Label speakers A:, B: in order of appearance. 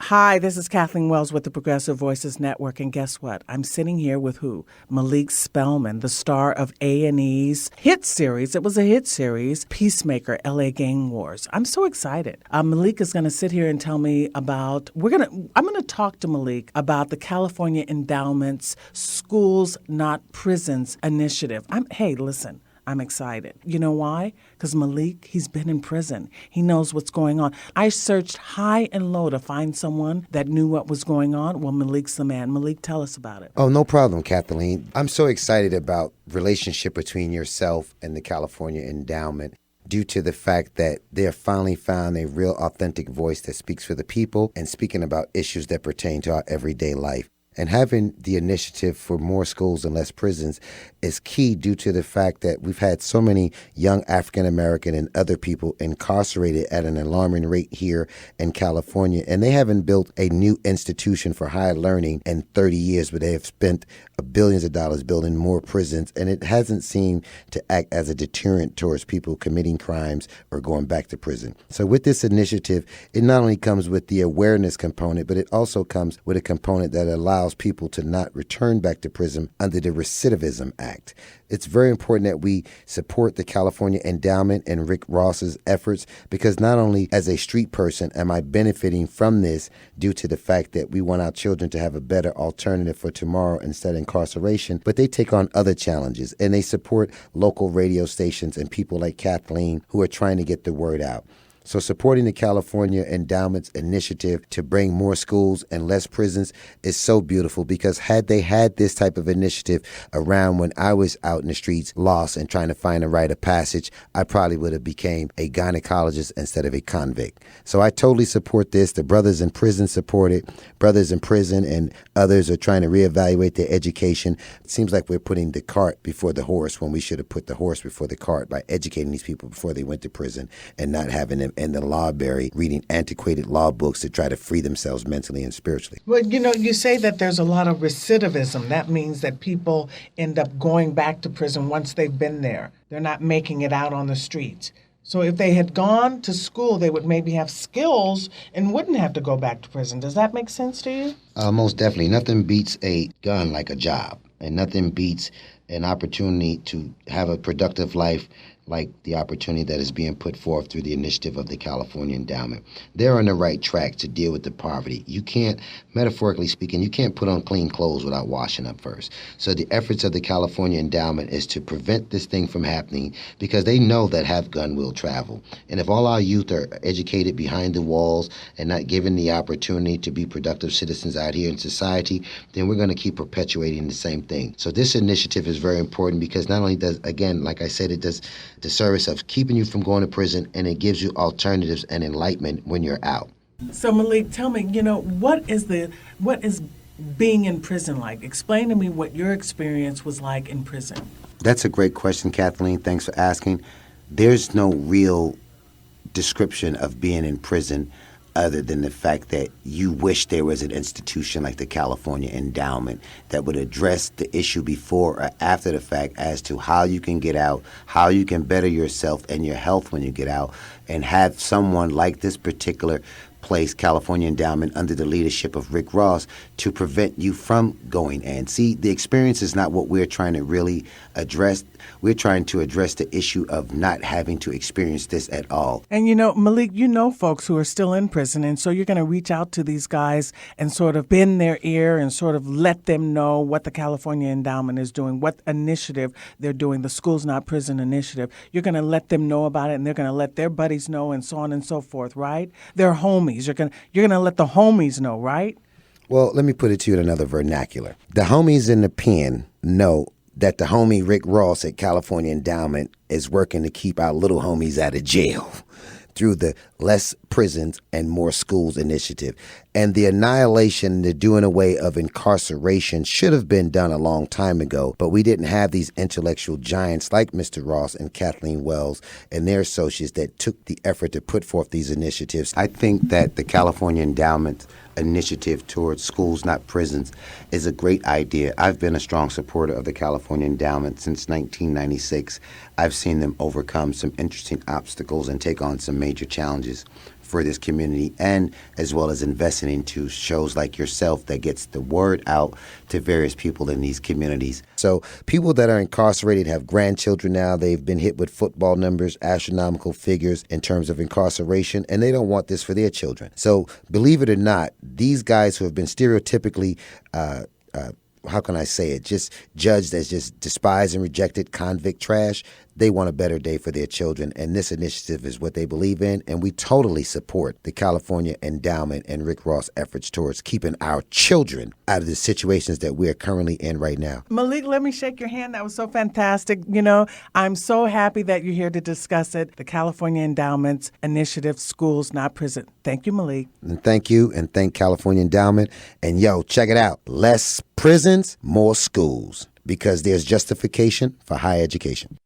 A: Hi, this is Kathleen Wells with the Progressive Voices Network, and guess what? I'm sitting here with who? Malik Spellman, the star of A&E's hit series. It was a hit series, Peacemaker, LA Gang Wars. I'm so excited. Malik is going to sit here and tell me about, I'm going to talk to Malik about the California Endowment's Schools Not Prisons initiative. Hey, listen. I'm excited. You know why? Because Malik, he's been in prison. He knows what's going on. I searched high and low to find someone that knew what was going on. Well, Malik's the man. Malik, tell us about it.
B: Oh, no problem, Kathleen. I'm so excited about the relationship between yourself and the California Endowment due to the fact that they have finally found a real authentic voice that speaks for the people and speaking about issues that pertain to our everyday life. And having the initiative for more schools and less prisons is key due to the fact that we've had so many young African American and other people incarcerated at an alarming rate here in California. And they haven't built a new institution for higher learning in 30 years, but they have spent billions of dollars building more prisons. And it hasn't seemed to act as a deterrent towards people committing crimes or going back to prison. So with this initiative, it not only comes with the awareness component, but it also comes with a component that allows people to not return back to prison under the Recidivism Act. It's very important that we support the California Endowment and Rick Ross's efforts, because not only as a street person am I benefiting from this due to the fact that we want our children to have a better alternative for tomorrow instead of incarceration, but they take on other challenges and they support local radio stations and people like Kathleen who are trying to get the word out. So supporting the California Endowment's initiative to bring more schools and less prisons is so beautiful, because had they had this type of initiative around when I was out in the streets lost and trying to find a rite of passage, I probably would have became a gynecologist instead of a convict. So I totally support this. The brothers in prison support it. Brothers in prison and others are trying to reevaluate their education. It seems like we're putting the cart before the horse when we should have put the horse before the cart by educating these people before they went to prison and not having them in the library reading antiquated law books to try to free themselves mentally and spiritually.
A: Well, you say that there's a lot of recidivism. That means that people end up going back to prison once they've been there. They're not making it out on the streets. So if they had gone to school, they would maybe have skills and wouldn't have to go back to prison. Does that make sense to you?
B: Most definitely. Nothing beats a gun like a job, and nothing beats an opportunity to have a productive life like the opportunity that is being put forth through the initiative of the California Endowment. They're on the right track to deal with the poverty. You can't, metaphorically speaking, you can't put on clean clothes without washing up first. So the efforts of the California Endowment is to prevent this thing from happening, because they know that have gun will travel. And if all our youth are educated behind the walls and not given the opportunity to be productive citizens out here in society, then we're going to keep perpetuating the same thing. So this initiative is very important, because not only does, again, like I said, it does the service of keeping you from going to prison, and it gives you alternatives and enlightenment when you're out.
A: So Malik, tell me, what is being in prison like? Explain to me what your experience was like in prison.
B: That's a great question, Kathleen. Thanks for asking. There's no real description of being in prison other than the fact that you wish there was an institution like the California Endowment that would address the issue before or after the fact as to how you can get out, how you can better yourself and your health when you get out, and have someone like this particular place, California Endowment, under the leadership of Rick Ross, to prevent you from going in. See, the experience is not what we're trying to really address. We're trying to address the issue of not having to experience this at all.
A: And Malik, folks who are still in prison, and so you're going to reach out to these guys and sort of bend their ear and sort of let them know what the California Endowment is doing, what initiative they're doing, the Schools Not Prison initiative. You're going to let them know about it, and they're going to let their buddies know, and so on and so forth, right? They're homies. You're going to let the homies know, right?
B: Well, let me put it to you in another vernacular. The homies in the pen know that the homie Rick Ross at California Endowment is working to keep our little homies out of jail through the Less Prisons and More Schools initiative. And the annihilation, the doing away of incarceration should have been done a long time ago, but we didn't have these intellectual giants like Mr. Ross and Kathleen Wells and their associates that took the effort to put forth these initiatives. I think that the California Endowment initiative towards schools, not prisons, is a great idea. I've been a strong supporter of the California Endowment since 1996. I've seen them overcome some interesting obstacles and take on some major challenges. for this community, and as well as investing into shows like yourself that gets the word out to various people in these communities. So people that are incarcerated have grandchildren now. They've been hit with football numbers, astronomical figures in terms of incarceration, and they don't want this for their children. So believe it or not, these guys who have been stereotypically how can I say it, just judged as just despised and rejected convict trash, they want a better day for their children. And this initiative is what they believe in. And we totally support the California Endowment and Rick Ross efforts towards keeping our children out of the situations that we are currently in right now.
A: Malik, let me shake your hand. That was so fantastic. You know, I'm so happy that you're here to discuss it. The California Endowment's initiative, Schools Not Prison. Thank you, Malik.
B: And thank you, and thank California Endowment. And yo, check it out. Less prisons, more schools, because there's justification for higher education.